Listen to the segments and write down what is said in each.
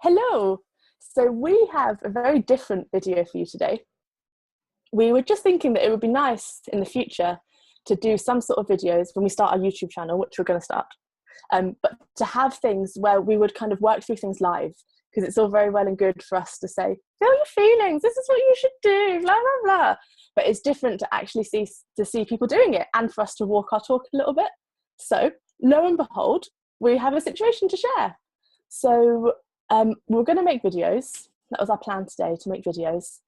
Hello. So we have a very different video for you today. We were just thinking that it would be nice in the future to do some sort of videos when we start our YouTube channel, which we're going to start, but to have things where we would kind of work through things live, because it's all very well and good for us to say, feel your feelings, this is what you should do, blah, blah, blah. But it's different to actually see people doing it and for us to walk our talk a little bit. So lo and behold, we have a situation to share. So we're going to make videos. That was our plan today, to make videos.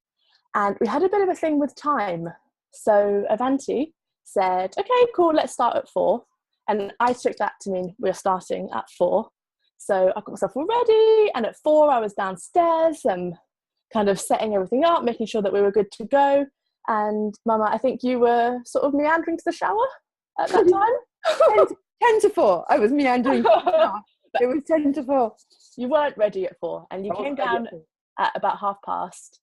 And we had a bit of a thing with time. So Avanti said, okay, cool, let's start at 4. And I took that to mean we're starting at 4. So I got myself all ready. And at 4, I was downstairs kind of setting everything up, making sure that we were good to go. And Mama, I think you were sort of meandering to the shower at that time. 10 to 4. I was meandering. It was 10 to 4. You weren't ready at 4, and you came down at about past.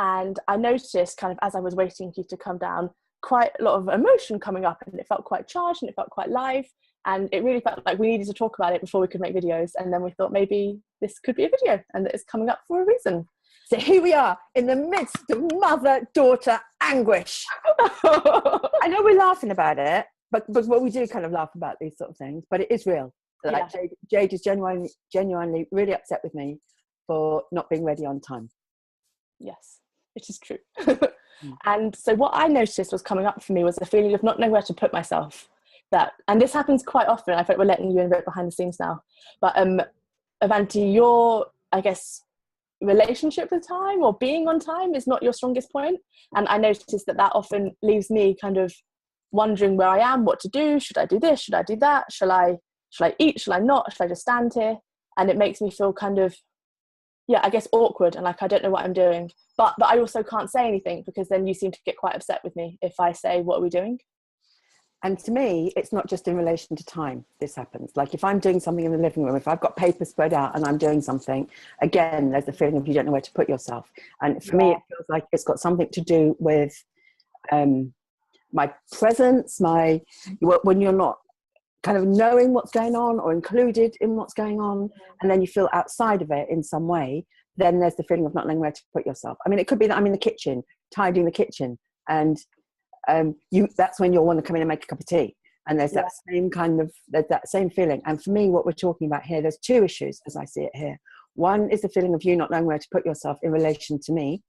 And I noticed, kind of as I was waiting for you to come down, quite a lot of emotion coming up, and it felt quite charged and it felt quite live, and it really felt like we needed to talk about it before we could make videos. And then we thought maybe this could be a video, and that it's coming up for a reason. So here we are in the midst of mother-daughter anguish. I know we're laughing about it, but we do kind of laugh about these sort of things, but it is real. Like yeah. Jade is genuinely really upset with me for not being ready on time. Yes, it is true. And so what I noticed was coming up for me was a feeling of not knowing where to put myself. And this happens quite often. I think we're letting you in a bit behind the scenes now. But Avanti, your, I guess, relationship with time or being on time is not your strongest point. And I noticed that often leaves me kind of wondering where I am, what to do. Should I do this? Should I do that? Shall I eat? Shall I not? Shall I just stand here? And it makes me feel kind of, I guess awkward and like I don't know what I'm doing. But I also can't say anything, because then you seem to get quite upset with me if I say, what are we doing? And to me, it's not just in relation to time this happens. Like if I'm doing something in the living room, if I've got paper spread out and I'm doing something, again, there's the feeling of you don't know where to put yourself. And for me, it feels like it's got something to do with my presence, when you're not kind of knowing what's going on or included in what's going on, and then you feel outside of it in some way, then there's the feeling of not knowing where to put yourself. I mean, it could be that I'm in the kitchen, tidying the kitchen, and that's when you'll want to come in and make a cup of tea. And there's that same feeling. And for me, what we're talking about here, there's 2 issues as I see it here. One is the feeling of you not knowing where to put yourself in relation to me,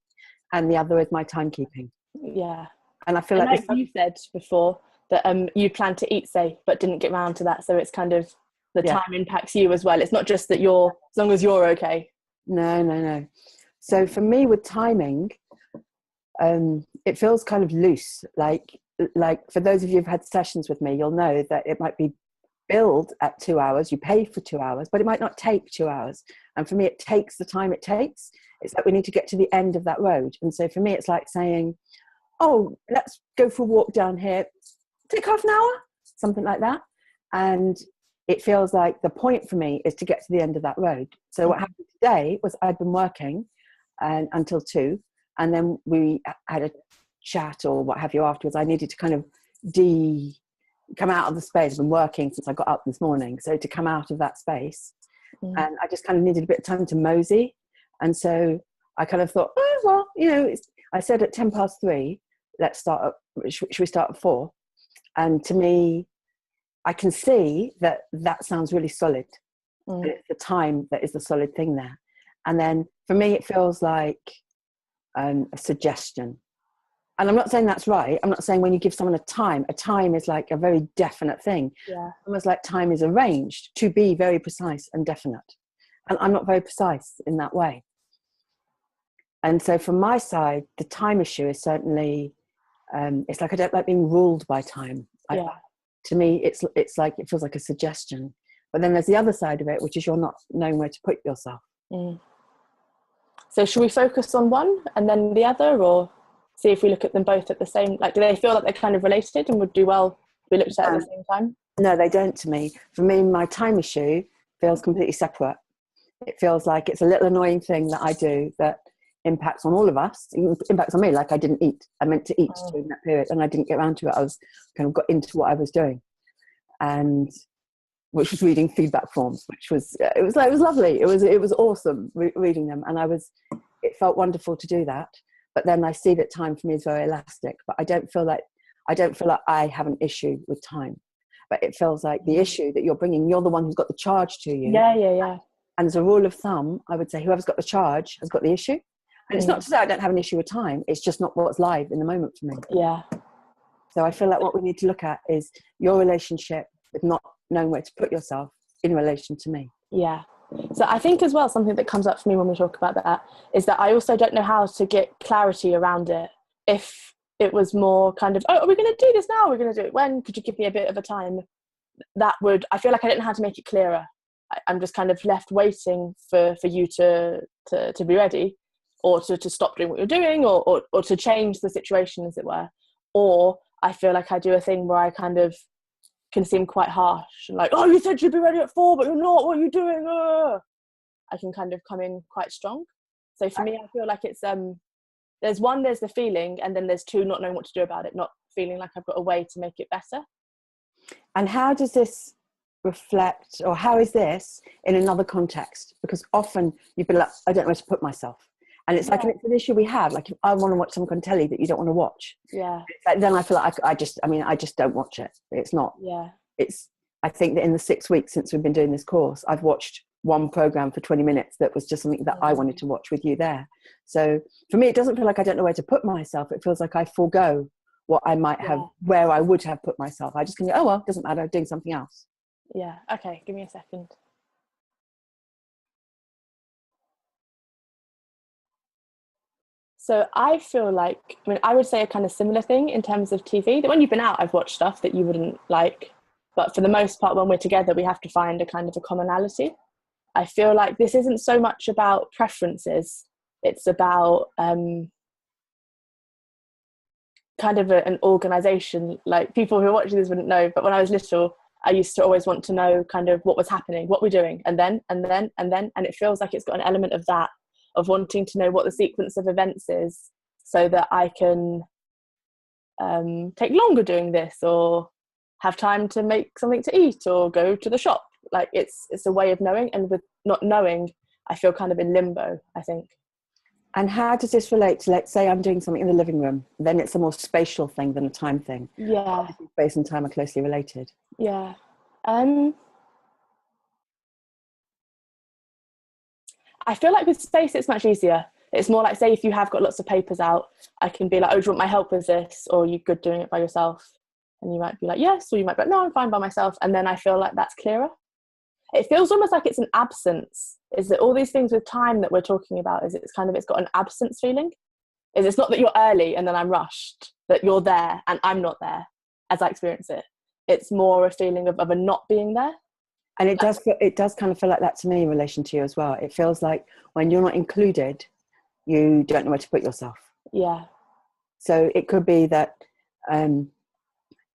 and the other is my timekeeping. Yeah. And I feel like you said before, that you planned to eat, but didn't get around to that. So it's kind of the time impacts you as well. It's not just that as long as you're okay. No. So for me with timing, it feels kind of loose. Like for those of you who've had sessions with me, you'll know that it might be billed at 2 hours. You pay for 2 hours, but it might not take 2 hours. And for me, it takes the time it takes. It's like we need to get to the end of that road. And so for me, it's like saying, oh, let's go for a walk down here. Take half an hour, something like that. And it feels like the point for me is to get to the end of that road. So what happened today was I'd been working until 2, and then we had a chat or what have you afterwards. I needed to kind of come out of the space. I've been working since I got up this morning. So to come out of that space, and I just kind of needed a bit of time to mosey. And so I kind of thought, oh, well, I said at 3:10, let's start should we start at 4? And to me, I can see that sounds really solid. It's the time that is the solid thing there. And then for me, it feels like a suggestion. And I'm not saying that's right. I'm not saying when you give someone a time is like a very definite thing. Yeah. Almost like time is arranged to be very precise and definite. And I'm not very precise in that way. And so from my side, the time issue is certainly, it's like I don't like being ruled by time. To me, it's like it feels like a suggestion. But then there's the other side of it, which is you're not knowing where to put yourself. So should we focus on one and then the other, or see if we look at them both at the same? Like, do they feel like they're kind of related and would do well if we looked at it at the same time? No, they don't to me. For me, my time issue feels completely separate. It feels like it's a little annoying thing that I do that impacts on all of us. It impacts on me. Like I didn't eat. I meant to eat during that period and I didn't get around to it. I was kind of got into what I was doing. And which was reading feedback forms, which was it was lovely. It was awesome reading them, and it felt wonderful to do that. But then I see that time for me is very elastic, but I don't feel like I have an issue with time. But it feels like the issue that you're bringing, you're the one who's got the charge to you. Yeah. And as a rule of thumb, I would say whoever's got the charge has got the issue. And it's not to say I don't have an issue with time. It's just not what's live in the moment for me. Yeah. So I feel like what we need to look at is your relationship with not knowing where to put yourself in relation to me. Yeah. So I think as well, something that comes up for me when we talk about that is that I also don't know how to get clarity around it. If it was more kind of, oh, are we going to do this now? We're going to do it when? Could you give me a bit of a time? I feel like I don't know how to make it clearer. I'm just kind of left waiting for you to be ready, or to stop doing what you're doing, or to change the situation, as it were. Or I feel like I do a thing where I kind of can seem quite harsh and like, oh, you said you'd be ready at 4, but you're not. What are you doing? I can kind of come in quite strong. So for me, I feel like it's there's the feeling, and then there's 2, not knowing what to do about it, not feeling like I've got a way to make it better. And how does this reflect, or how is this in another context? Because often you've been like, I don't know where to put myself. And it's like, it's an issue we have. Like, if I want to watch something on telly that you don't want to watch. Yeah. Then I feel like I just don't watch it. It's not. Yeah. I think that in the 6 weeks since we've been doing this course, I've watched one program for 20 minutes that was just something that I wanted to watch with you there. So for me, it doesn't feel like I don't know where to put myself. It feels like I forego what I might have, where I would have put myself. I just can go, oh, well, it doesn't matter, I'm doing something else. Yeah. Okay. Give me a second. So I feel like, I would say a kind of similar thing in terms of TV. That when you've been out, I've watched stuff that you wouldn't like. But for the most part, when we're together, we have to find a kind of a commonality. I feel like this isn't so much about preferences. It's about kind of an organisation. Like, people who are watching this wouldn't know, but when I was little, I used to always want to know kind of what was happening, what we're doing, and then. And it feels like it's got an element of that, of wanting to know what the sequence of events is, so that I can take longer doing this, or have time to make something to eat, or go to the shop. Like, it's a way of knowing, and with not knowing, I feel kind of in limbo, I think. And how does this relate to, let's say I'm doing something in the living room, then it's a more spatial thing than a time thing. Yeah. Obviously, space and time are closely related. Yeah. I feel like with space, it's much easier. It's more like, say, if you have got lots of papers out, I can be like, oh, do you want my help with this? Or are you good doing it by yourself? And you might be like, yes. Or you might be like, no, I'm fine by myself. And then I feel like that's clearer. It feels almost like it's an absence. Is that all these things with time that we're talking about, is it's got an absence feeling? Is it's not that you're early and then I'm rushed, that you're there and I'm not there as I experience it. It's more a feeling of a not being there. And it does kind of feel like that to me in relation to you as well. It feels like when you're not included, you don't know where to put yourself. Yeah. So it could be that,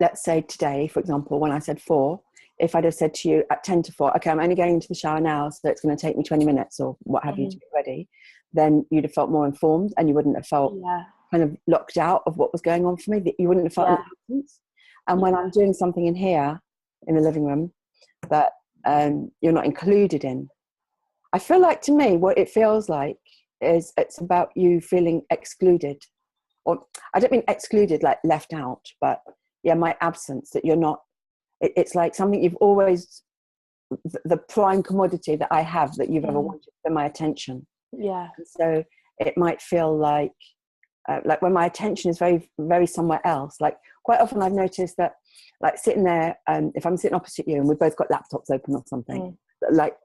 let's say today, for example, when I said 4, if I'd have said to you at 10 to 4, okay, I'm only going into the shower now, so it's going to take me 20 minutes or what have you to get ready, then you'd have felt more informed, and you wouldn't have felt kind of locked out of what was going on for me. That you wouldn't have felt an absence. And when I'm doing something in here, in the living room, that you're not included in, I feel like, to me, what it feels like is it's about you feeling excluded. Or I don't mean excluded like left out, but my absence, that you're not, it's like something you've always, the prime commodity that I have that you've ever wanted, for my attention. Yeah. And so it might feel like when my attention is very, very somewhere else. Like, quite often I've noticed that, like, sitting there, if I'm sitting opposite you and we've both got laptops open or something, like,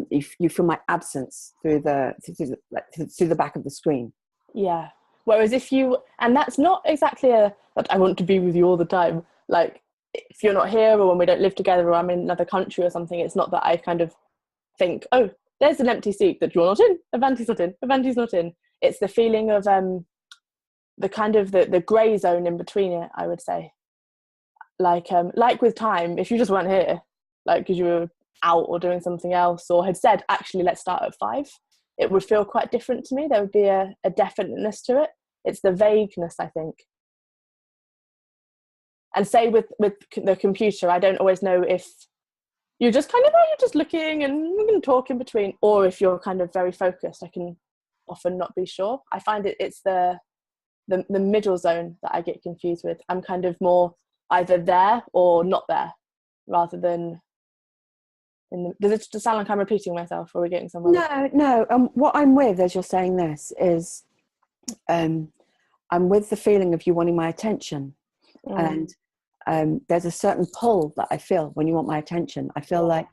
if you feel my absence through the back of the screen. Yeah. Whereas and that's not exactly that I want to be with you all the time. Like, if you're not here, or when we don't live together, or I'm in another country or something, it's not that I kind of think, oh, there's an empty seat that you're not in, Avanti's not in, Avanti's not in. It's the feeling of the kind of the grey zone in between it, I would say. Like with time, if you just weren't here, like because you were out or doing something else, or had said, actually, let's start at 5, it would feel quite different to me. There would be a definiteness to it. It's the vagueness, I think. And say with the computer, I don't always know if you're just kind of, you're just looking and you can talk in between. Or if you're kind of very focused, I can often not be sure. I find it's the middle zone that I get confused with. I'm kind of more either there or not there, rather than does it just sound like I'm repeating myself, or are we getting somewhere? No. What I'm with, as you're saying this, is I'm with the feeling of you wanting my attention. And there's a certain pull that I feel when you want my attention. I feel like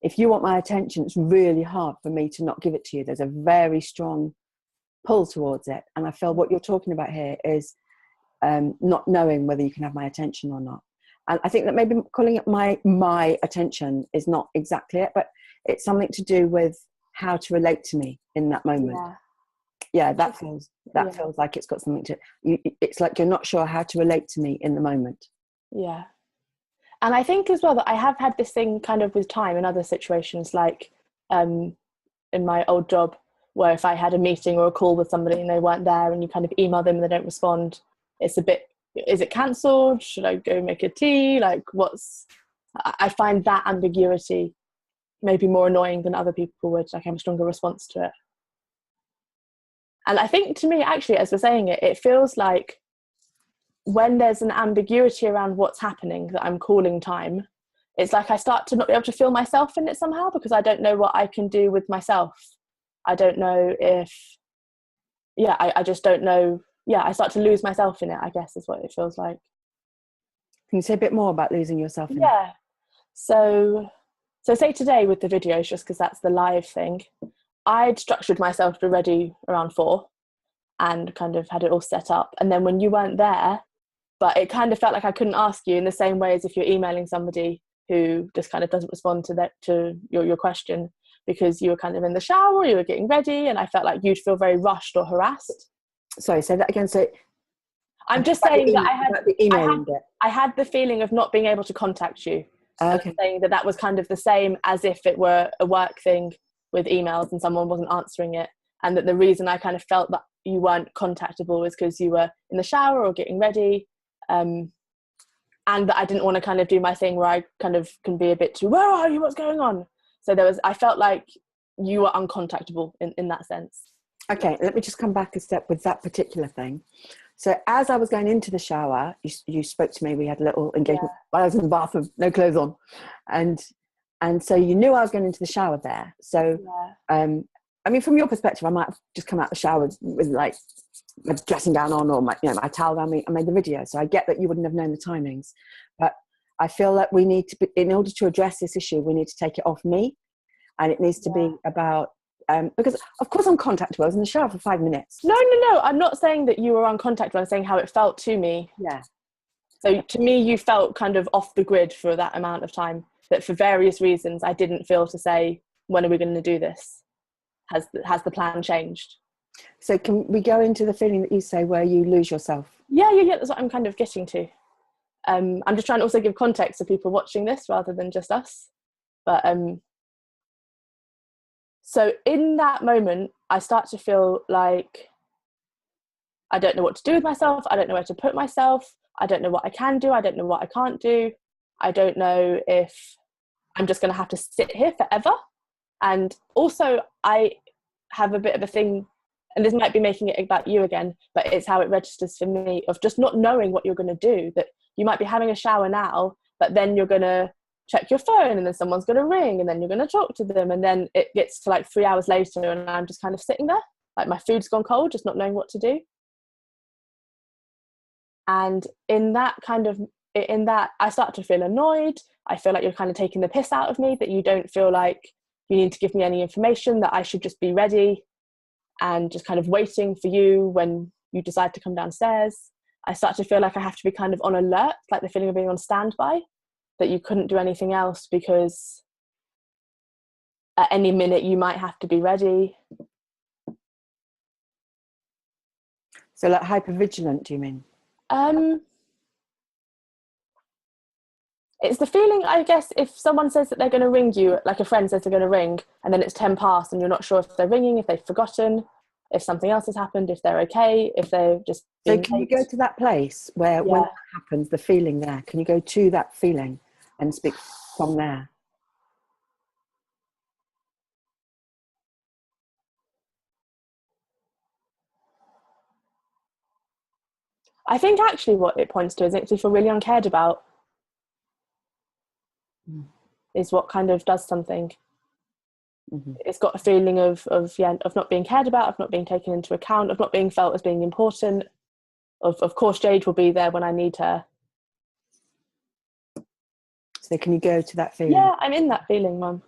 if you want my attention, it's really hard for me to not give it to you. There's a very strong pull towards it. And I feel what you're talking about here is not knowing whether you can have my attention or not. And I think that maybe calling it my attention is not exactly it, but it's something to do with how to relate to me in that moment. That feels like it's got something to it's like you're not sure how to relate to me in the moment. And I think as well that I have had this thing kind of with time in other situations, like in my old job, where if I had a meeting or a call with somebody and they weren't there, and you kind of email them and they don't respond, it's a bit, is it cancelled? Should I go make a tea? Like, I find that ambiguity maybe more annoying than other people would. Like, I have a stronger response to it. And I think, to me, actually, as we're saying it, it feels like when there's an ambiguity around what's happening that I'm calling time, it's like I start to not be able to feel myself in it somehow, because I don't know what I can do with myself. I don't know if, I just don't know. I start to lose myself in it, I guess, is what it feels like. Can you say a bit more about losing yourself in it? So say today with the videos, just because that's the live thing, I'd structured myself to be ready around 4 and kind of had it all set up. And then when you weren't there, but it kind of felt like I couldn't ask you in the same way as if you're emailing somebody who just kind of doesn't respond to your question, because you were kind of in the shower, you were getting ready, and I felt like you'd feel very rushed or harassed. Sorry, say that again. So I'm just saying that I had the feeling of not being able to contact you. Okay. I'm saying that was kind of the same as if it were a work thing with emails and someone wasn't answering it, and that the reason I kind of felt that you weren't contactable was because you were in the shower or getting ready, and that I didn't want to kind of do my thing where I kind of can be a bit too, where are you, what's going on? So I felt like you were uncontactable in that sense. Okay, let me just come back a step with that particular thing. So as I was going into the shower, you spoke to me, we had a little engagement while I was in the bathroom, no clothes on. And so you knew I was going into the shower there. So, I mean, from your perspective, I might have just come out the shower with like my dressing gown on or my towel around me. I made the video. So I get that you wouldn't have known the timings. But I feel that we need to, in order to address this issue, we need to take it off me. And it needs to be about, because of course I'm contactable. I was in the shower for 5 minutes. No. I'm not saying that you were uncontactable. I'm saying how it felt to me. Yeah. So to me, you felt kind of off the grid for that amount of time, that for various reasons, I didn't feel to say, when are we going to do this? Has the plan changed? So can we go into the feeling that you say where you lose yourself? Yeah. That's what I'm kind of getting to. I'm just trying to also give context to people watching this rather than just us. But so in that moment, I start to feel like I don't know what to do with myself. I don't know where to put myself. I don't know what I can do. I don't know what I can't do. I don't know if I'm just going to have to sit here forever. And also I have a bit of a thing, and this might be making it about you again, but it's how it registers for me, of just not knowing what you're going to do. That you might be having a shower now, but then you're going to check your phone, and then someone's going to ring, and then you're going to talk to them, and then it gets to like 3 hours later and I'm just kind of sitting there, like my food's gone cold, just not knowing what to do. And in that I start to feel annoyed. I feel like you're kind of taking the piss out of me, that you don't feel like you need to give me any information, that I should just be ready and just kind of waiting for you when you decide to come downstairs. I start to feel like I have to be kind of on alert, like the feeling of being on standby, that you couldn't do anything else because at any minute you might have to be ready. So like hypervigilant, do you mean? It's the feeling, I guess, if someone says that they're going to ring you, like a friend says they're going to ring, and then it's 10 past and you're not sure if they're ringing, if they've forgotten, if something else has happened, if they're okay, if they're just So can you go to that place where when that happens, the feeling there, can you go to that feeling and speak from there? I think actually what it points to is if you feel really uncared about is what kind of does something. It's got a feeling of not being cared about, of not being taken into account, of not being felt as being important. Of course, Jade will be there when I need her. So can you go to that feeling? Yeah, I'm in that feeling, Mum.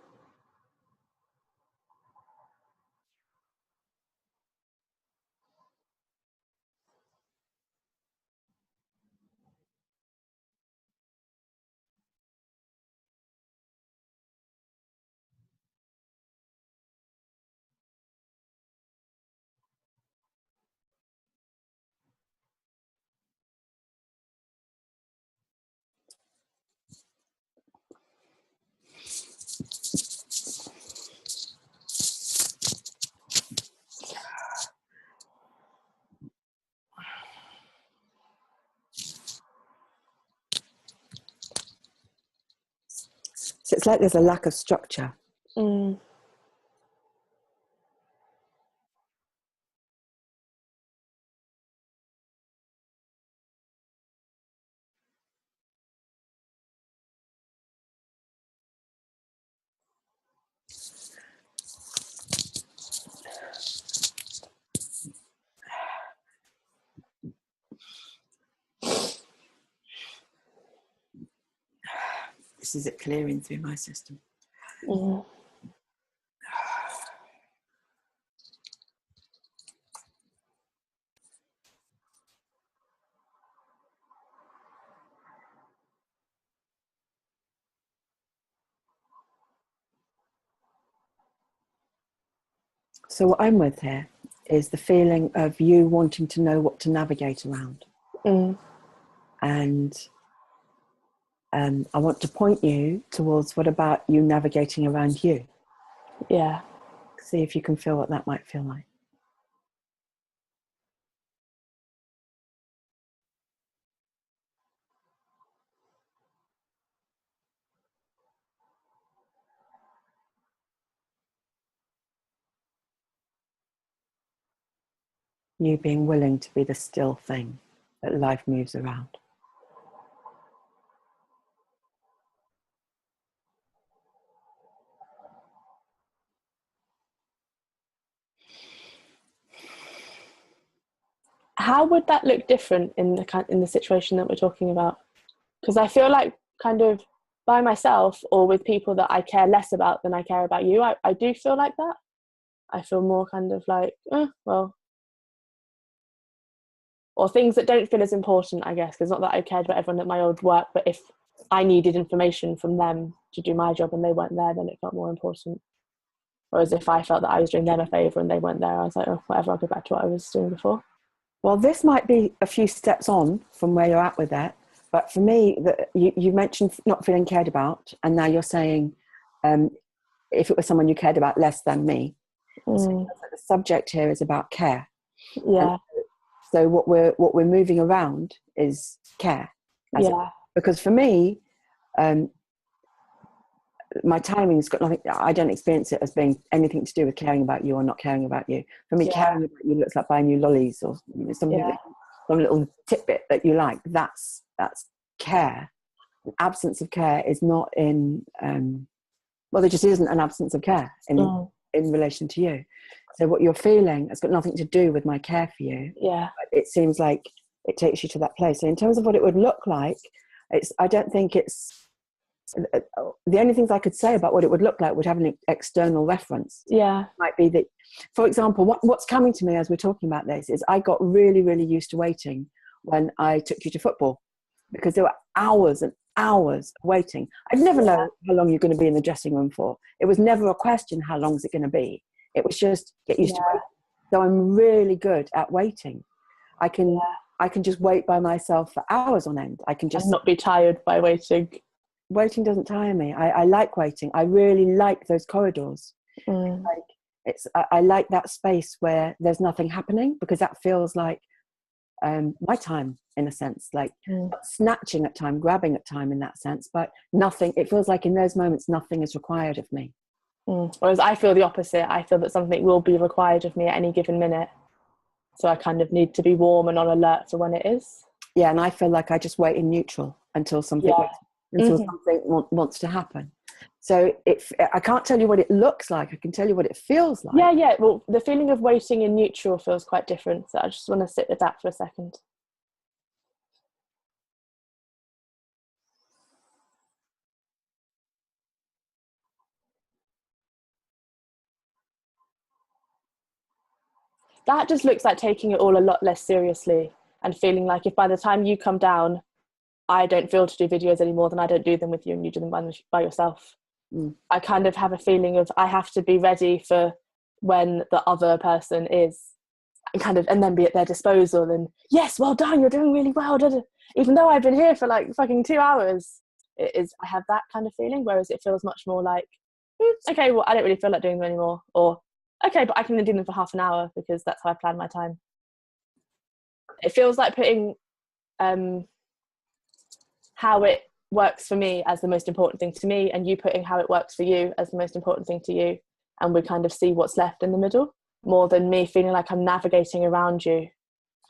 So it's like there's a lack of structure. This is it clearing through my system. So what I'm with here is the feeling of you wanting to know what to navigate around. And I want to point you towards what about you navigating around you. Yeah. See if you can feel what that might feel like. You being willing to be the still thing that life moves around. How would that look different in the situation that we're talking about? Because I feel like kind of by myself or with people that I care less about than I care about you, I do feel like that. I feel more kind of like, well, or things that don't feel as important, I guess, because not that I cared about everyone at my old work, but if I needed information from them to do my job and they weren't there, then it felt more important. Whereas if I felt that I was doing them a favour and they weren't there, I was like, oh, whatever, I'll go back to what I was doing before. Well, this might be a few steps on from where you're at with that. But for me, you mentioned not feeling cared about, and now you're saying if it was someone you cared about less than me. So the subject here is about care. Yeah. And so what we're moving around is care. Because for me, my timing's got nothing. I don't experience it as being anything to do with caring about you or not caring about you. For me, caring about you looks like buying you lollies or something, some little tidbit that you like. That's care. An absence of care is not in. Well, there just isn't an absence of care in relation to you. So what you're feeling has got nothing to do with my care for you. Yeah. But it seems like it takes you to that place. So in terms of what it would look like, I don't think it's. The only things I could say about what it would look like would have an external reference. Yeah. Might be that, for example, what's coming to me as we're talking about this is I got really, really used to waiting when I took you to football because there were hours and hours waiting. I'd never know how long you're going to be in the dressing room for. It was never a question, how long is it going to be? It was just get used to waiting. So I'm really good at waiting. I can just wait by myself for hours on end. I can just not be tired by waiting. Waiting doesn't tire me. I like waiting. I really like those corridors. I like that space where there's nothing happening because that feels like my time in a sense, like snatching at time, grabbing at time in that sense, but nothing. It feels like in those moments, nothing is required of me. Whereas I feel the opposite. I feel that something will be required of me at any given minute. So I kind of need to be warm and on alert for when it is. yeah, and I feel like I just wait in neutral until something Yeah. wants to happen. So I can't tell you what it looks like. I can tell you what it feels like. Yeah. Well, the feeling of waiting in neutral feels quite different. So I just want to sit with that for a second. That just looks like taking it all a lot less seriously and feeling like if by the time you come down, I don't feel to do videos anymore, then I don't do them with you and you do them by yourself. I kind of have a feeling of I have to be ready for when the other person is, and then be at their disposal and yes, well done, you're doing really well, even though I've been here for like fucking 2 hours. I have that kind of feeling, whereas it feels much more like okay, well I don't really feel like doing them anymore, or okay, but I can do them for half an hour because that's how I plan my time. It feels like putting how it works for me as the most important thing to me, and you putting how it works for you as the most important thing to you, and we kind of see what's left in the middle, more than me feeling like I'm navigating around you.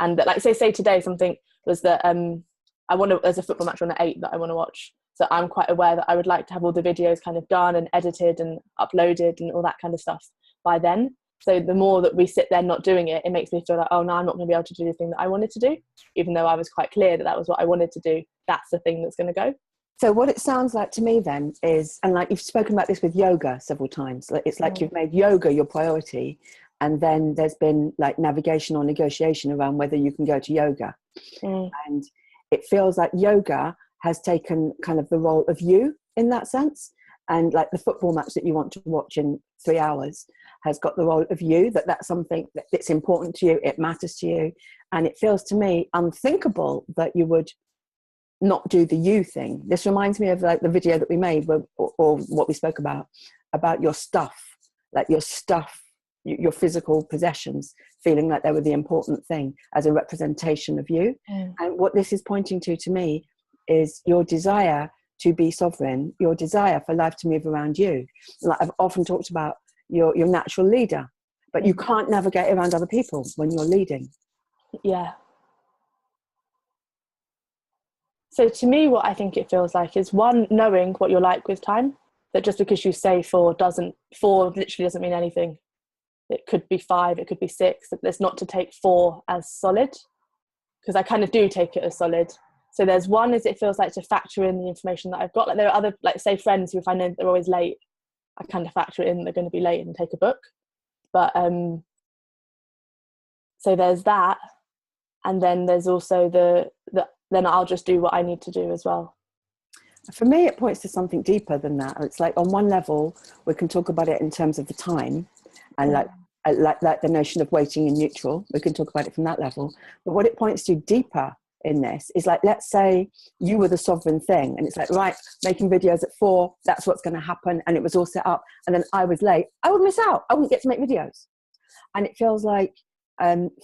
And that, like say today something was that there's a football match on at 8 that I want to watch, so I'm quite aware that I would like to have all the videos kind of done and edited and uploaded and all that kind of stuff by then. So the more that we sit there not doing it, it makes me feel like, oh no, I'm not going to be able to do the thing that I wanted to do, even though I was quite clear that that was what I wanted to do. That's the thing that's going to go. So what it sounds like to me then is, and like you've spoken about this with yoga several times, it's like you've made yoga your priority, and then there's been like navigation or negotiation around whether you can go to yoga. And it feels like yoga has taken kind of the role of you in that sense. And like the football match that you want to watch in 3 hours has got the role of you, that's something that's important to you, it matters to you. And it feels to me unthinkable that you would not do the you thing. This reminds me of like the video that we made or what we spoke about your stuff, like your stuff, your physical possessions, feeling like they were the important thing as a representation of you. And what this is pointing to me is your desire to be sovereign, your desire for life to move around you. Like I've often talked about your natural leader, but you can't navigate around other people when you're leading. Yeah. So to me, what I think it feels like is one, knowing what you're like with time, that just because you say four literally doesn't mean anything. It could be 5, it could be 6. It's not to take 4 as solid, because I kind of do take it as solid. So there's one is it feels like to factor in the information that I've got. Like there are other, like say friends who if I know they're always late, I kind of factor it in they're going to be late and take a book. But so there's that, and then there's also the then I'll just do what I need to do as well. For me, it points to something deeper than that. It's like on one level, we can talk about it in terms of the time, and like the notion of waiting in neutral. We can talk about it from that level. But what it points to deeper in this is like, let's say you were the sovereign thing, and it's like, right, making videos at 4, that's what's going to happen, and it was all set up, and then I was late. I would miss out. I wouldn't get to make videos, and it feels like.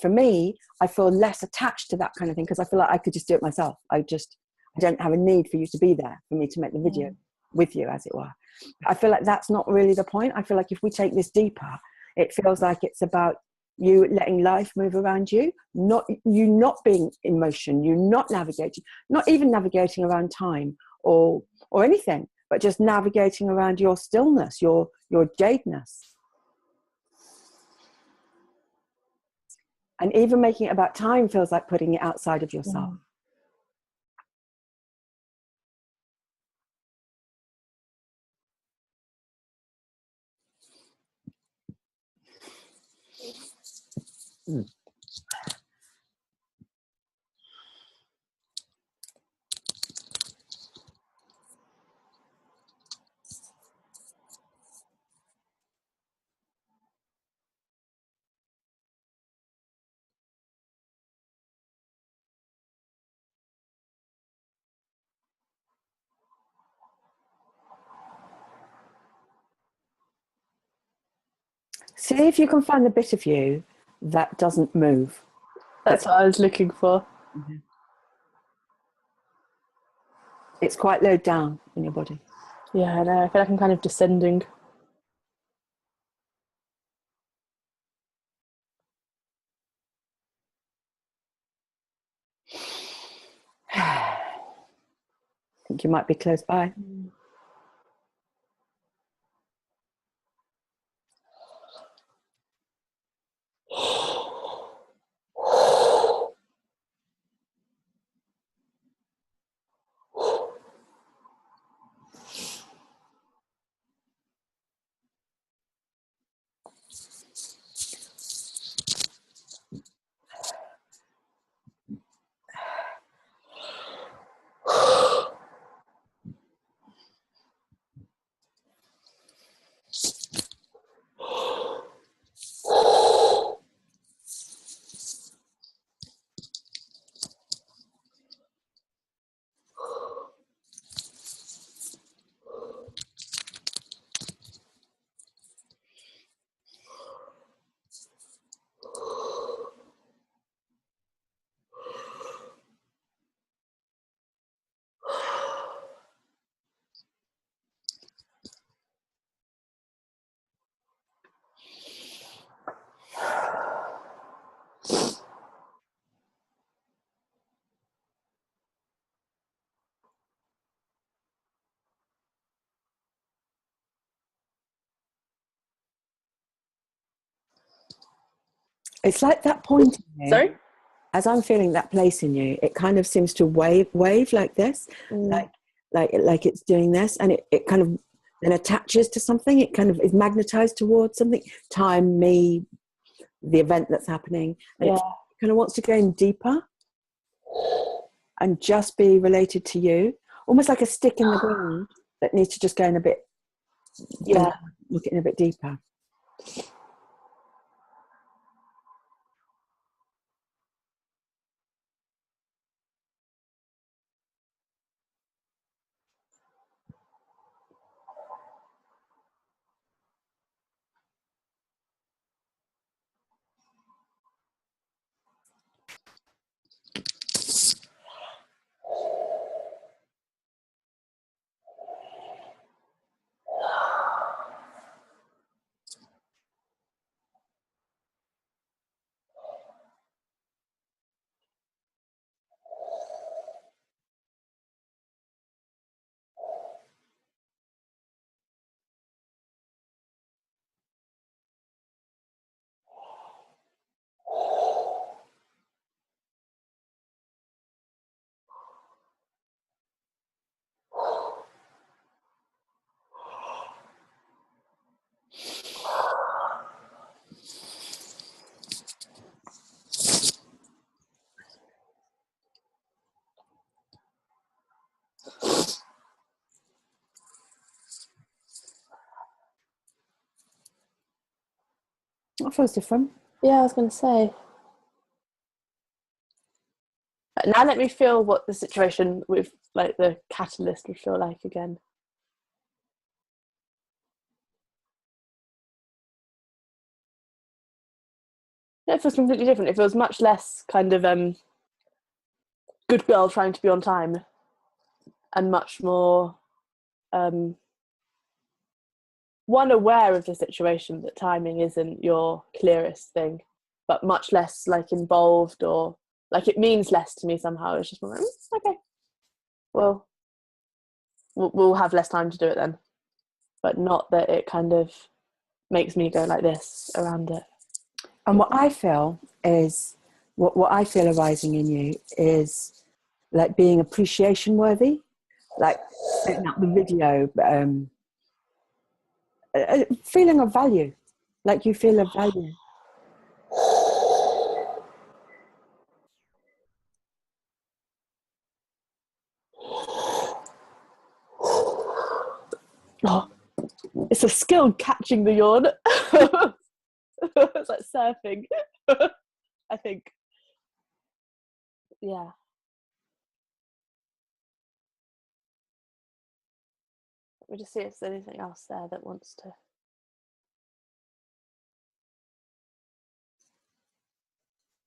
For me, I feel less attached to that kind of thing because I feel like I could just do it myself. I don't have a need for you to be there for me to make the video with you, as it were. I feel like that's not really the point. I feel like if we take this deeper, it feels like it's about you letting life move around you, not being in motion, you not navigating, not even navigating around time or anything, but just navigating around your stillness, your jadeness. And even making it about time feels like putting it outside of yourself. See if you can find the bit of you that doesn't move. That's what I was looking for. It's quite low down in your body. Yeah, I know. I feel like I'm kind of descending. think you might be close by. It's like that point in you. Sorry? As I'm feeling that place in you, it kind of seems to wave like this, like it's doing this, and it kind of then attaches to something. It kind of is magnetized towards something. Time, me, the event that's happening, and it kind of wants to go in deeper and just be related to you, almost like a stick in the ground that needs to just go in a bit, look in a bit deeper. That feels different. Yeah, I was going to say. Now let me feel what the situation with like the catalyst would feel like again. Yeah, it feels completely different. It feels much less kind of good girl trying to be on time, and much more one aware of the situation that timing isn't your clearest thing, but much less like involved, or like it means less to me somehow. It's just like, okay, well, we'll have less time to do it then, but not that it kind of makes me go like this around it. And what I feel is, what I feel arising in you is like being appreciation worthy, like setting up the video, a feeling of value, like you feel of value. Oh, it's a skill catching the yawn. It's like surfing. I think. Yeah. Let me just see if there's anything else there that wants to.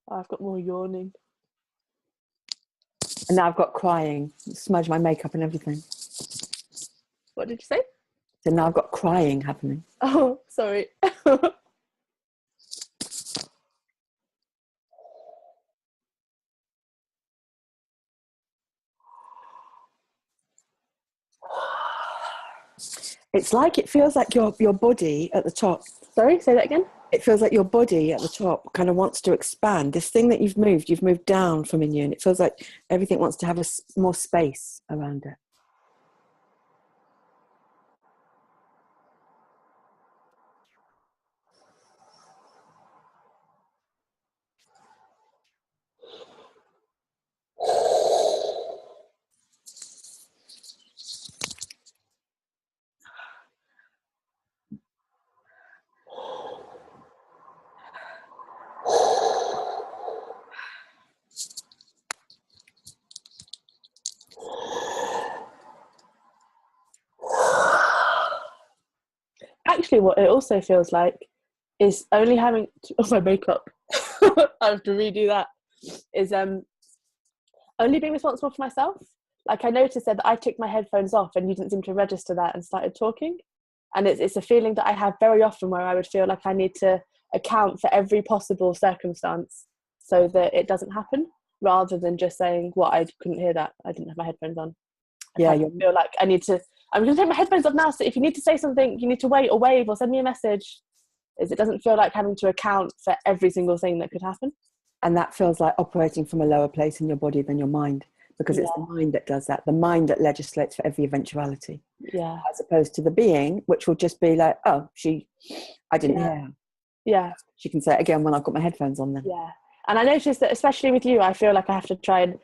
Oh, I've got more yawning. And now I've got crying, smudge my makeup and everything. What did you say? So now I've got crying happening. Oh, sorry. It's like it feels like your body at the top. Sorry, say that again. It feels like your body at the top kind of wants to expand. This thing that you've moved down from in you, and it feels like everything wants to have more space around it. Actually, what it also feels like is only having my makeup. I have to redo that. Is only being responsible for myself. Like I noticed that I took my headphones off and you didn't seem to register that and started talking. And it's a feeling that I have very often where I would feel like I need to account for every possible circumstance so that it doesn't happen, rather than just saying, well, I couldn't hear that, I didn't have my headphones on. Yeah, I feel like I'm going to take my headphones off now, so if you need to say something, you need to wait or wave or send me a message. It doesn't feel like having to account for every single thing that could happen. And that feels like operating from a lower place in your body than your mind, because it's the mind that does that, the mind that legislates for every eventuality. Yeah. As opposed to the being, which will just be like, oh, I didn't hear her. Yeah. She can say it again when I've got my headphones on then. Yeah. And I noticed that, especially with you, I feel like I have to try and,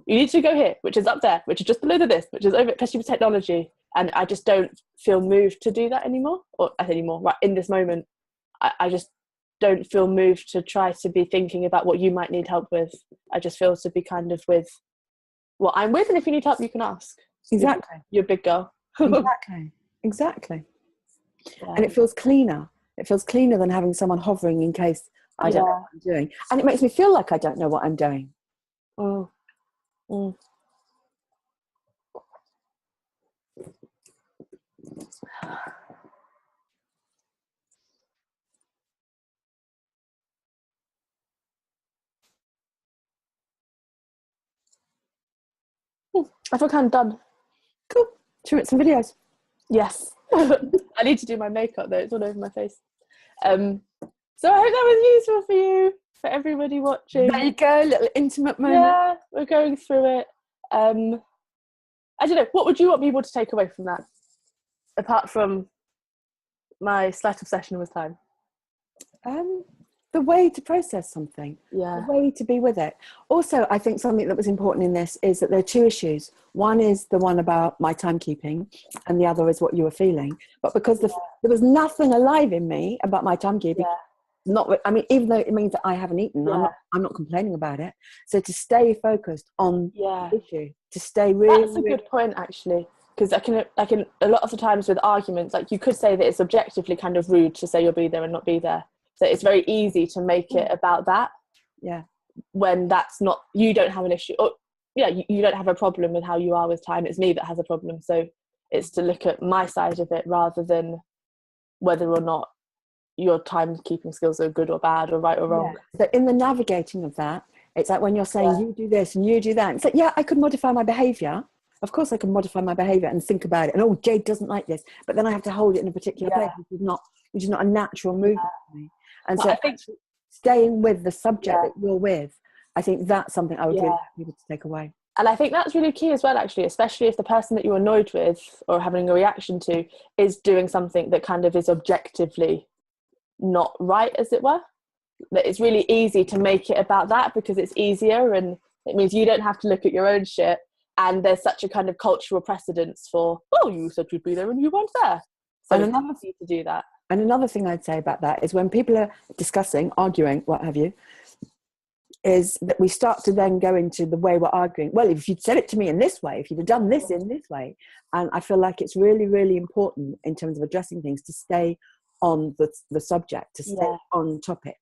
you need to go here, which is up there, which is just below this, which is over, especially with technology. And I just don't feel moved to do that anymore, right in this moment. I just don't feel moved to try to be thinking about what you might need help with. I just feel to be kind of with what I'm with, and if you need help, you can ask. Exactly. You're a big girl. Exactly. Yeah. And it feels cleaner. It feels cleaner than having someone hovering in case I don't know what I'm doing. And it makes me feel like I don't know what I'm doing. Mm. Mm. I feel kind of done. Cool. Should some videos? Yes. I need to do my makeup though, it's all over my face. So I hope that was useful for you, for everybody watching. There you go, little intimate moment. Yeah, we're going through it. I don't know, what would you want people to take away from that, apart from my slight obsession with time? The way to process something, the way to be with it. Also, I think something that was important in this is that there are two issues. One is the one about my timekeeping, and the other is what you were feeling. But because there was nothing alive in me about my timekeeping, even though it means that I haven't eaten, I'm not complaining about it. So to stay focused on the issue, to stay really... That's a good point, actually. Because I can a lot of the times with arguments, like you could say that it's objectively kind of rude to say you'll be there and not be there. So it's very easy to make it about that. Yeah. When that's not, you don't have an issue. Or, you don't have a problem with how you are with time. It's me that has a problem. So it's to look at my side of it rather than whether or not your timekeeping skills are good or bad or right or wrong. So in the navigating of that, it's like when you're saying you do this and you do that. It's like, I could modify my behaviour. Of course I can modify my behaviour and think about it. And Jade doesn't like this. But then I have to hold it in a particular place, which is not a natural movement for me. And so I think staying with the subject that you're with, I think that's something I would really like people to take away. And I think that's really key as well, actually, especially if the person that you're annoyed with or having a reaction to is doing something that kind of is objectively not right, as it were. That it's really easy to make it about that because it's easier and it means you don't have to look at your own shit. And there's such a kind of cultural precedence for, you said you'd be there and you weren't there. So it's easy to do that. And another thing I'd say about that is when people are discussing, arguing, what have you, is that we start to then go into the way we're arguing. Well, if you'd said it to me in this way, if you'd have done this in this way. And I feel like it's really, really important in terms of addressing things to stay on the subject, to stay on topic.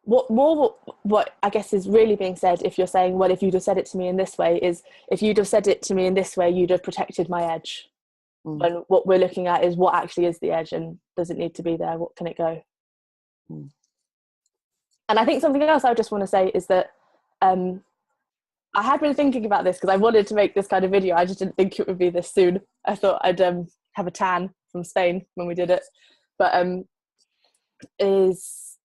What I guess is really being said, if you're saying, well, if you'd have said it to me in this way, is if you'd have said it to me in this way, you'd have protected my edge. When what we're looking at is what actually is the edge and does it need to be there? What can it go? And I think something else I just want to say is that I had been thinking about this because I wanted to make this kind of video. I just didn't think it would be this soon. I thought I'd have a tan from Spain when we did it, but is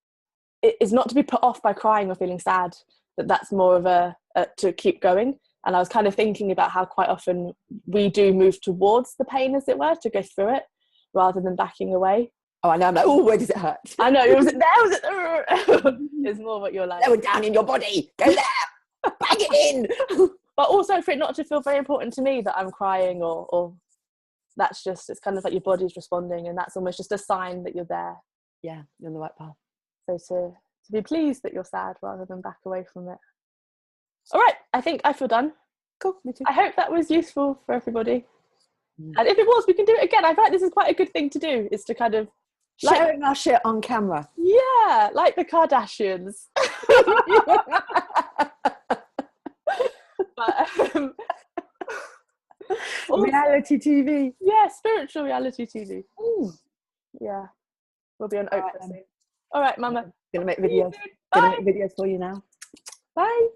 not to be put off by crying or feeling sad, that's more of a to keep going. And I was kind of thinking about how quite often we do move towards the pain, as it were, to go through it rather than backing away. Oh, I know. I'm like, oh, where does it hurt? I know. Was it there? Was it? It's more what you're like. Lower down in your body. Go there. Bang it in. But also for it not to feel very important to me that I'm crying, or that's just, it's kind of like your body's responding, and that's almost just a sign that you're there. Yeah, you're on the right path. So to be pleased that you're sad rather than back away from it. All right, I think I feel done. Cool, me too. I hope that was useful for everybody. And if it was, we can do it again. I feel like this is quite a good thing to do, is to kind of sharing our shit on camera. Yeah, like the Kardashians. But, reality TV. Yeah, spiritual reality TV. Ooh. Yeah, we'll be on Oprah soon. All right, Mama. Gonna make videos. Gonna make videos for you now. Bye.